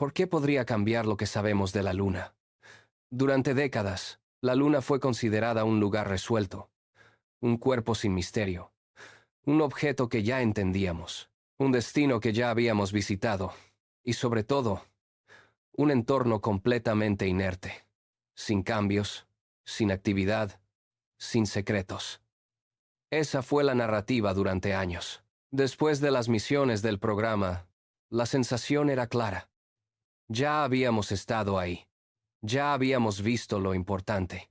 ¿Por qué podría cambiar lo que sabemos de la Luna? Durante décadas, la Luna fue considerada un lugar resuelto, un cuerpo sin misterio, un objeto que ya entendíamos, un destino que ya habíamos visitado, y sobre todo, un entorno completamente inerte, sin cambios, sin actividad, sin secretos. Esa fue la narrativa durante años. Después de las misiones del programa, la sensación era clara. Ya habíamos estado ahí. Ya habíamos visto lo importante.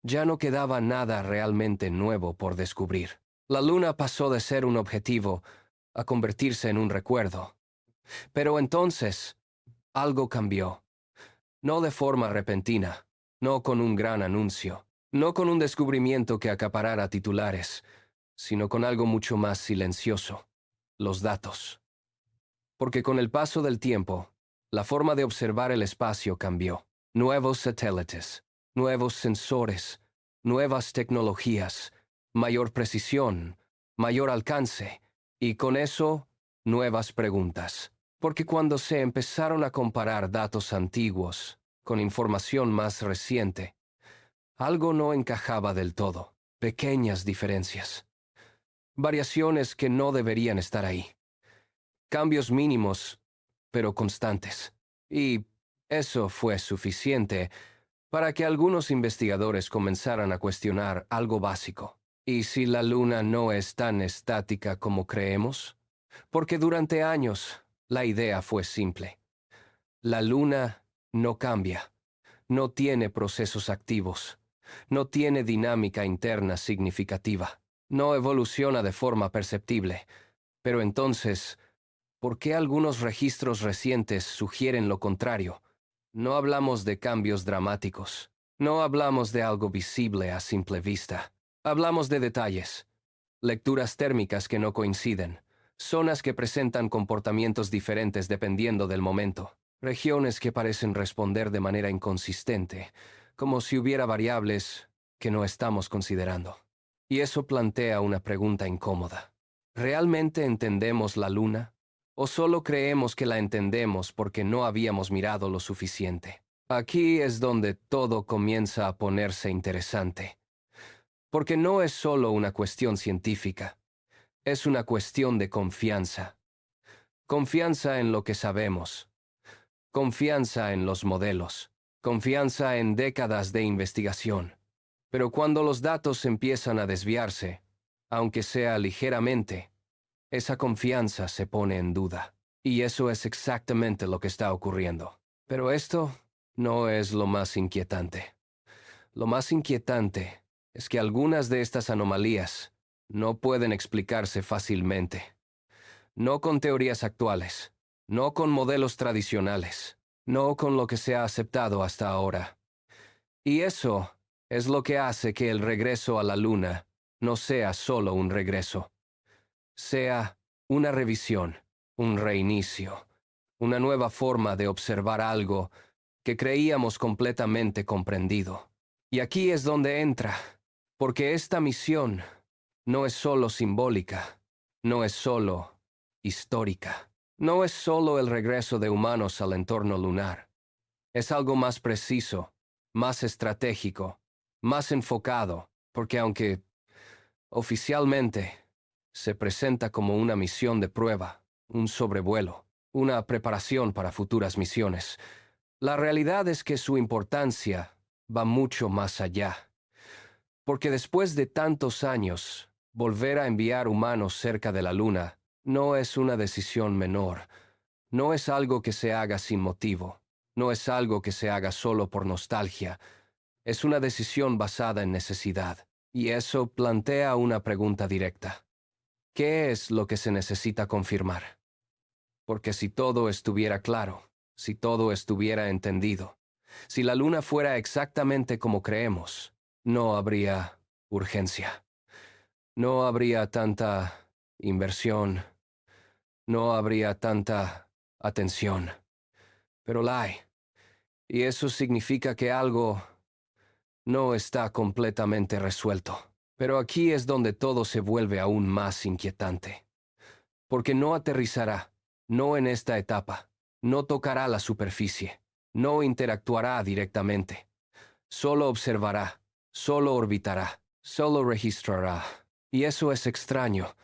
Ya no quedaba nada realmente nuevo por descubrir. La Luna pasó de ser un objetivo a convertirse en un recuerdo. Pero entonces, algo cambió. No de forma repentina, no con un gran anuncio, no con un descubrimiento que acaparara titulares, sino con algo mucho más silencioso: los datos. Porque con el paso del tiempo, la forma de observar el espacio cambió. Nuevos satélites, nuevos sensores, nuevas tecnologías, mayor precisión, mayor alcance, y con eso, nuevas preguntas. Porque cuando se empezaron a comparar datos antiguos con información más reciente, algo no encajaba del todo. Pequeñas diferencias. Variaciones que no deberían estar ahí. Cambios mínimos, pero constantes. Y eso fue suficiente para que algunos investigadores comenzaran a cuestionar algo básico. ¿Y si la Luna no es tan estática como creemos? Porque durante años la idea fue simple. La Luna no cambia, no tiene procesos activos, no tiene dinámica interna significativa, no evoluciona de forma perceptible. Pero entonces, ¿por qué algunos registros recientes sugieren lo contrario? No hablamos de cambios dramáticos. No hablamos de algo visible a simple vista. Hablamos de detalles. Lecturas térmicas que no coinciden. Zonas que presentan comportamientos diferentes dependiendo del momento. Regiones que parecen responder de manera inconsistente, como si hubiera variables que no estamos considerando. Y eso plantea una pregunta incómoda. ¿Realmente entendemos la Luna? ¿O solo creemos que la entendemos porque no habíamos mirado lo suficiente? Aquí es donde todo comienza a ponerse interesante. Porque no es solo una cuestión científica, es una cuestión de confianza. Confianza en lo que sabemos. Confianza en los modelos. Confianza en décadas de investigación. Pero cuando los datos empiezan a desviarse, aunque sea ligeramente, esa confianza se pone en duda. Y eso es exactamente lo que está ocurriendo. Pero esto no es lo más inquietante. Lo más inquietante es que algunas de estas anomalías no pueden explicarse fácilmente. No con teorías actuales, no con modelos tradicionales, no con lo que se ha aceptado hasta ahora. Y eso es lo que hace que el regreso a la Luna no sea solo un regreso, sea una revisión, un reinicio, una nueva forma de observar algo que creíamos completamente comprendido. Y aquí es donde entra, porque esta misión no es solo simbólica, no es solo histórica, no es solo el regreso de humanos al entorno lunar. Es algo más preciso, más estratégico, más enfocado, porque aunque oficialmente se presenta como una misión de prueba, un sobrevuelo, una preparación para futuras misiones, la realidad es que su importancia va mucho más allá. Porque después de tantos años, volver a enviar humanos cerca de la Luna no es una decisión menor. No es algo que se haga sin motivo. No es algo que se haga solo por nostalgia. Es una decisión basada en necesidad. Y eso plantea una pregunta directa. ¿Qué es lo que se necesita confirmar? Porque si todo estuviera claro, si todo estuviera entendido, si la Luna fuera exactamente como creemos, no habría urgencia. No habría tanta inversión. No habría tanta atención. Pero la hay. Y eso significa que algo no está completamente resuelto. Pero aquí es donde todo se vuelve aún más inquietante. Porque no aterrizará, no en esta etapa, No tocará la superficie, no interactuará directamente. Solo observará, solo orbitará, solo registrará. Y eso es extraño,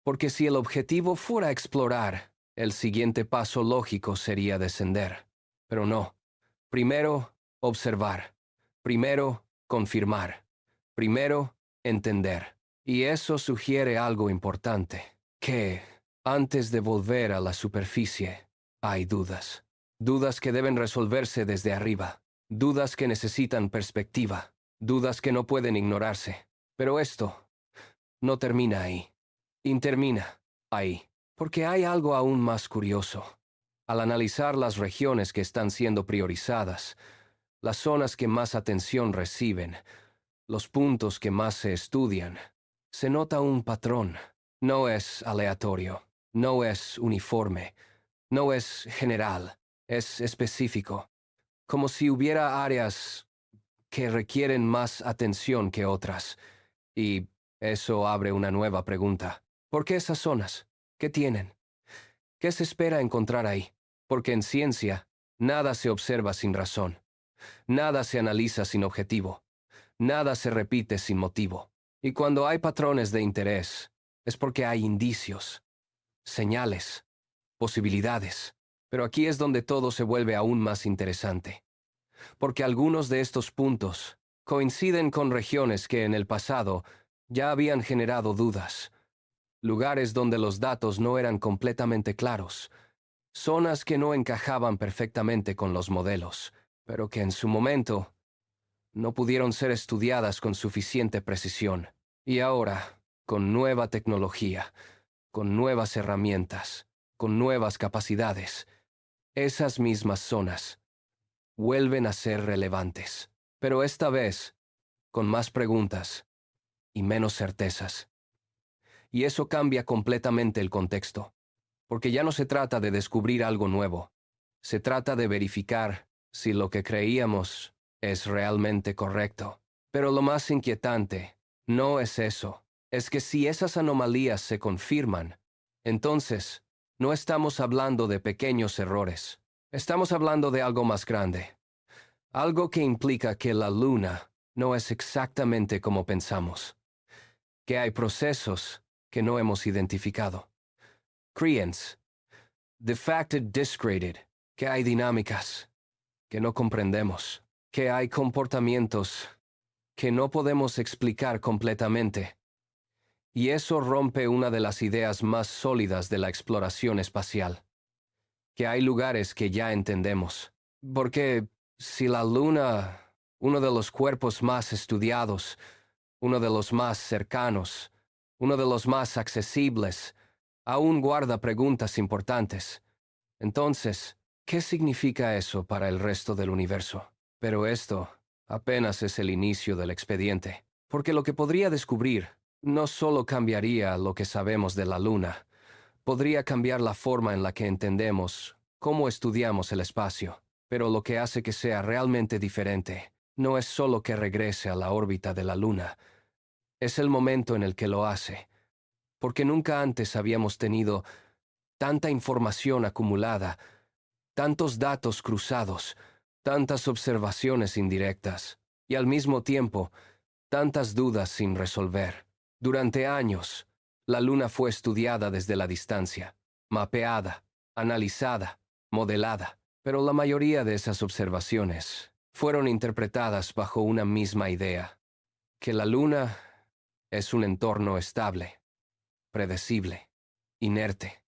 porque si el objetivo fuera explorar, el siguiente paso lógico sería descender. Pero no. Primero, observar. Primero, confirmar. Primero, entender. Y eso sugiere algo importante, que, antes de volver a la superficie, hay dudas. Dudas que deben resolverse desde arriba. Dudas que necesitan perspectiva. Dudas que no pueden ignorarse. Pero esto no termina ahí. Intermina ahí. Porque hay algo aún más curioso. Al analizar las regiones que están siendo priorizadas, las zonas que más atención reciben, los puntos que más se estudian, se nota un patrón. No es aleatorio, no es uniforme, no es general, es específico. Como si hubiera áreas que requieren más atención que otras. Y eso abre una nueva pregunta. ¿Por qué esas zonas? ¿Qué tienen? ¿Qué se espera encontrar ahí? Porque en ciencia, nada se observa sin razón. Nada se analiza sin objetivo. Nada se repite sin motivo. Y cuando hay patrones de interés, es porque hay indicios, señales, posibilidades. Pero aquí es donde todo se vuelve aún más interesante. Porque algunos de estos puntos coinciden con regiones que en el pasado ya habían generado dudas. Lugares donde los datos no eran completamente claros. Zonas que no encajaban perfectamente con los modelos, pero que en su momento no pudieron ser estudiadas con suficiente precisión. Y ahora, con nueva tecnología, con nuevas herramientas, con nuevas capacidades, esas mismas zonas vuelven a ser relevantes. Pero esta vez, con más preguntas y menos certezas. Y eso cambia completamente el contexto, porque ya no se trata de descubrir algo nuevo. Se trata de verificar si lo que creíamos es realmente correcto. Pero lo más inquietante no es eso. Es que si esas anomalías se confirman, entonces no estamos hablando de pequeños errores. Estamos hablando de algo más grande. Algo que implica que la Luna no es exactamente como pensamos. Que hay procesos que no hemos identificado. Credence, defacted discredited, que hay dinámicas que no comprendemos, que hay comportamientos que no podemos explicar completamente. Y eso rompe una de las ideas más sólidas de la exploración espacial, que hay lugares que ya entendemos. Porque si la Luna, uno de los cuerpos más estudiados, uno de los más cercanos, uno de los más accesibles, aún guarda preguntas importantes, entonces, ¿qué significa eso para el resto del universo? Pero esto apenas es el inicio del expediente, porque lo que podría descubrir no solo cambiaría lo que sabemos de la Luna, podría cambiar la forma en la que entendemos cómo estudiamos el espacio. Pero lo que hace que sea realmente diferente no es solo que regrese a la órbita de la Luna, es el momento en el que lo hace, porque nunca antes habíamos tenido tanta información acumulada, tantos datos cruzados, tantas observaciones indirectas, y al mismo tiempo, tantas dudas sin resolver. Durante años, la Luna fue estudiada desde la distancia, mapeada, analizada, modelada, pero la mayoría de esas observaciones fueron interpretadas bajo una misma idea, que la Luna es un entorno estable, predecible, inerte.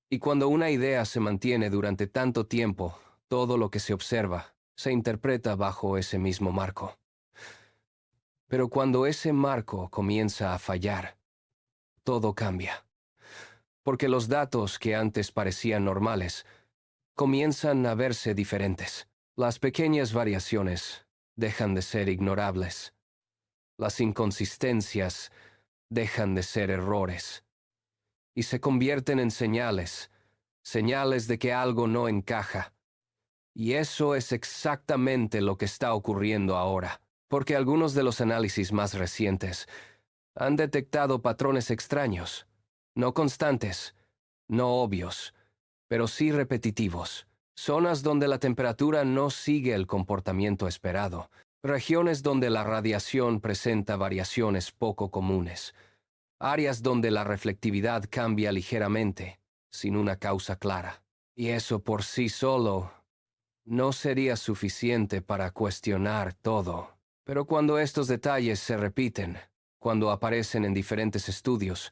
Y cuando una idea se mantiene durante tanto tiempo, todo lo que se observa se interpreta bajo ese mismo marco. Pero cuando ese marco comienza a fallar, todo cambia. Porque los datos que antes parecían normales comienzan a verse diferentes. Las pequeñas variaciones dejan de ser ignorables. Las inconsistencias dejan de ser errores. Y se convierten en señales, señales de que algo no encaja. Y eso es exactamente lo que está ocurriendo ahora, porque algunos de los análisis más recientes han detectado patrones extraños, no constantes, no obvios, pero sí repetitivos, Zonas donde la temperatura no sigue el comportamiento esperado. Regiones donde la radiación presenta variaciones poco comunes. Áreas donde la reflectividad cambia ligeramente, sin una causa clara. Y eso por sí solo no sería suficiente para cuestionar todo. Pero cuando estos detalles se repiten, cuando aparecen en diferentes estudios,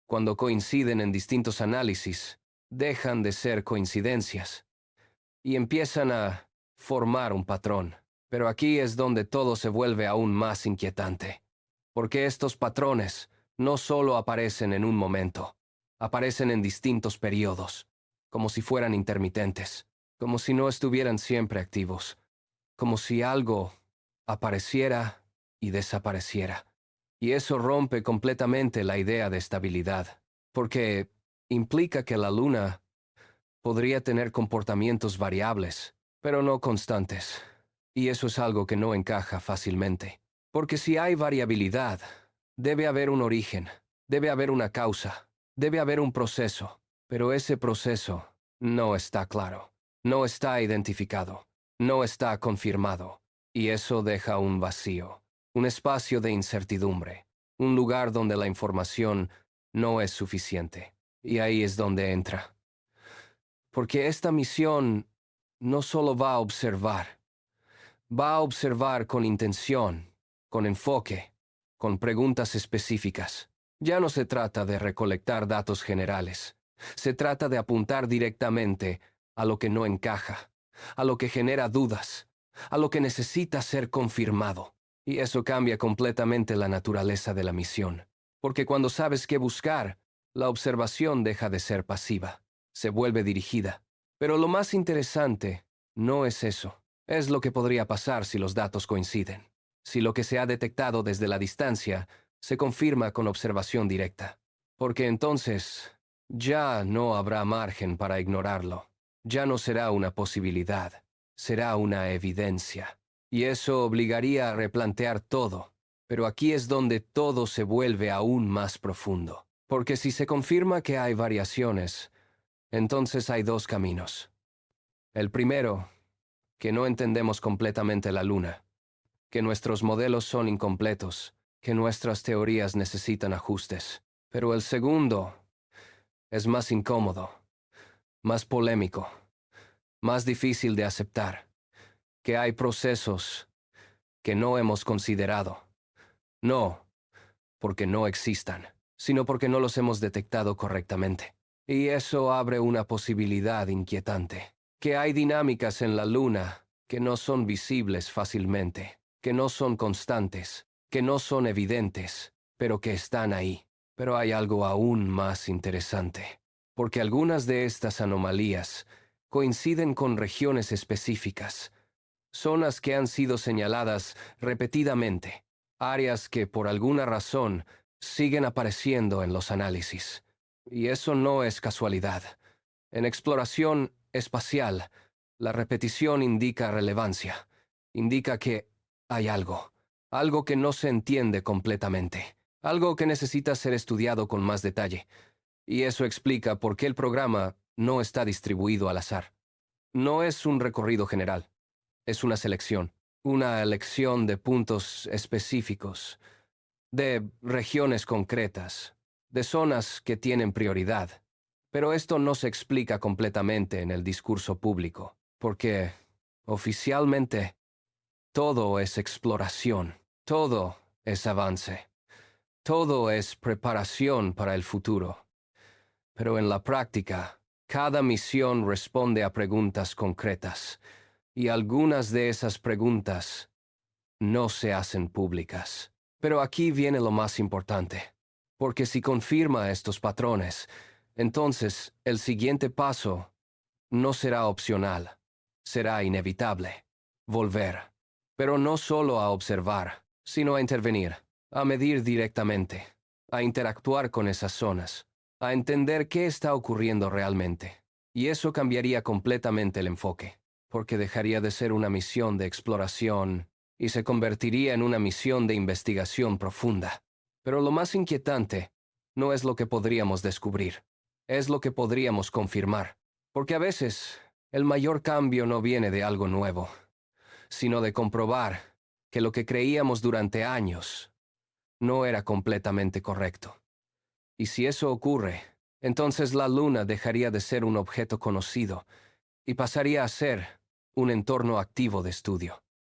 cuando coinciden en distintos análisis, dejan de ser coincidencias y empiezan a formar un patrón. Pero aquí es donde todo se vuelve aún más inquietante, porque estos patrones no solo aparecen en un momento, aparecen en distintos periodos, como si fueran intermitentes, como si no estuvieran siempre activos, como si algo apareciera y desapareciera. Y eso rompe completamente la idea de estabilidad, porque implica que la Luna podría tener comportamientos variables, pero no constantes. Y eso es algo que no encaja fácilmente. Porque si hay variabilidad, debe haber un origen, debe haber una causa, debe haber un proceso. Pero ese proceso no está claro, no está identificado, no está confirmado. Y eso deja un vacío, un espacio de incertidumbre, un lugar donde la información no es suficiente. Y ahí es donde entra. Porque esta misión no solo va a observar con intención, con enfoque, con preguntas específicas. Ya no se trata de recolectar datos generales, se trata de apuntar directamente a lo que no encaja, a lo que genera dudas, a lo que necesita ser confirmado. Y eso cambia completamente la naturaleza de la misión, porque cuando sabes qué buscar, la observación deja de ser pasiva, se vuelve dirigida. Pero lo más interesante no es eso. Es lo que podría pasar si los datos coinciden. Si lo que se ha detectado desde la distancia se confirma con observación directa. Porque entonces ya no habrá margen para ignorarlo. Ya no será una posibilidad, será una evidencia. Y eso obligaría a replantear todo. Pero aquí es donde todo se vuelve aún más profundo. Porque si se confirma que hay variaciones, entonces hay dos caminos. El primero, que no entendemos completamente la Luna, que nuestros modelos son incompletos, que nuestras teorías necesitan ajustes. Pero el segundo es más incómodo, más polémico, más difícil de aceptar, que hay procesos que no hemos considerado. No porque no existan, sino porque no los hemos detectado correctamente. Y eso abre una posibilidad inquietante, que hay dinámicas en la Luna que no son visibles fácilmente, que no son constantes, que no son evidentes, pero que están ahí. Pero hay algo aún más interesante, porque algunas de estas anomalías coinciden con regiones específicas, zonas que han sido señaladas repetidamente, áreas que por alguna razón siguen apareciendo en los análisis. Y eso no es casualidad. En exploración espacial, la repetición indica relevancia, indica que hay algo que no se entiende completamente, algo que necesita ser estudiado con más detalle. Y eso explica por qué el programa no está distribuido al azar. No es un recorrido general, es una elección de puntos específicos, de regiones concretas, de zonas que tienen prioridad. Pero esto no se explica completamente en el discurso público, porque, oficialmente, todo es exploración, todo es avance, todo es preparación para el futuro. Pero en la práctica, cada misión responde a preguntas concretas, y algunas de esas preguntas no se hacen públicas. Pero aquí viene lo más importante, porque si confirma estos patrones, entonces el siguiente paso no será opcional, será inevitable. Volver. Pero no solo a observar, sino a intervenir, a medir directamente, a interactuar con esas zonas, a entender qué está ocurriendo realmente. Y eso cambiaría completamente el enfoque, porque dejaría de ser una misión de exploración y se convertiría en una misión de investigación profunda. Pero lo más inquietante no es lo que podríamos descubrir, es lo que podríamos confirmar. Porque a veces El mayor cambio no viene de algo nuevo, sino de comprobar que lo que creíamos durante años no era completamente correcto. Y si eso ocurre, entonces la Luna dejaría de ser un objeto conocido y pasaría a ser un entorno activo de estudio.